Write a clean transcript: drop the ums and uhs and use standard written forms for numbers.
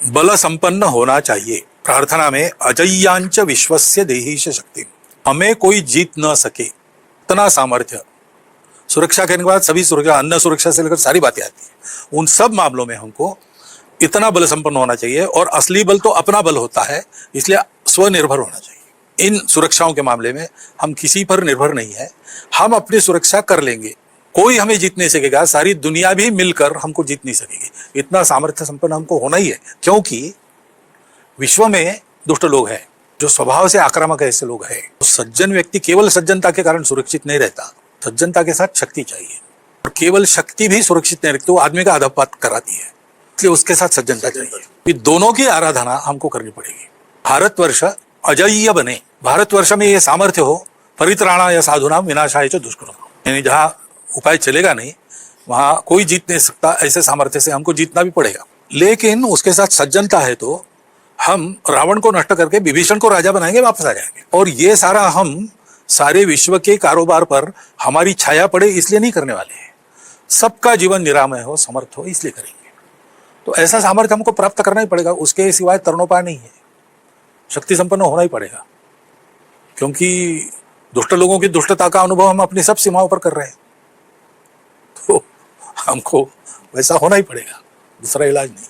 बल संपन्न होना चाहिए। प्रार्थना में अजय्यांच विश्वस्य देहीश शक्ति, हमें कोई जीत न सके इतना सामर्थ्य। सुरक्षा करने के बाद सभी सुरक्षा, अन्न सुरक्षा से लेकर सारी बातें आती हैं। उन सब मामलों में हमको इतना बल संपन्न होना चाहिए, और असली बल तो अपना बल होता है, इसलिए स्वनिर्भर होना चाहिए। इन सुरक्षाओं के मामले में हम किसी पर निर्भर नहीं है, हम अपनी सुरक्षा कर लेंगे, कोई हमें जीत नहीं सकेगा, सारी दुनिया भी मिलकर हमको जीत नहीं सकेगी। इतना सामर्थ्य संपन्न हमको होना ही है, क्योंकि विश्व में दुष्ट लोग हैं जो स्वभाव से आक्रामक ऐसे लोग हैं। तो सज्जन व्यक्ति केवल सज्जनता के कारण सुरक्षित नहीं रहता, सज्जनता के साथ शक्ति चाहिए, और केवल शक्ति भी सुरक्षित नहीं रखती, वो आदमी का अधःपात कराती है, इसलिए उसके साथ सज्जनता चाहिए। ये दोनों की आराधना हमको करनी पड़ेगी। भारतवर्ष अजय्य बने, भारतवर्ष में ये सामर्थ्य हो, परित्राणाय साधूनां विनाशाय च दुष्कृताम्, यानी जहाँ उपाय चलेगा नहीं वहां कोई जीत नहीं सकता, ऐसे सामर्थ्य से हमको जीतना भी पड़ेगा। लेकिन उसके साथ सज्जनता है तो हम रावण को नष्ट करके विभीषण को राजा बनाएंगे, वापस आ जाएंगे। और ये सारा हम सारे विश्व के कारोबार पर हमारी छाया पड़े इसलिए नहीं करने वाले हैं, सबका जीवन निरामय हो, समर्थ हो, इसलिए करेंगे। तो ऐसा सामर्थ्य हमको प्राप्त करना ही पड़ेगा, उसके सिवाय तरणोपाय नहीं है, शक्ति संपन्न होना ही पड़ेगा। क्योंकि दुष्ट लोगों की दुष्टता का अनुभव हम अपनी सब सीमाओं पर कर रहे हैं, तो हमको वैसा होना ही पड़ेगा, दूसरा इलाज नहीं।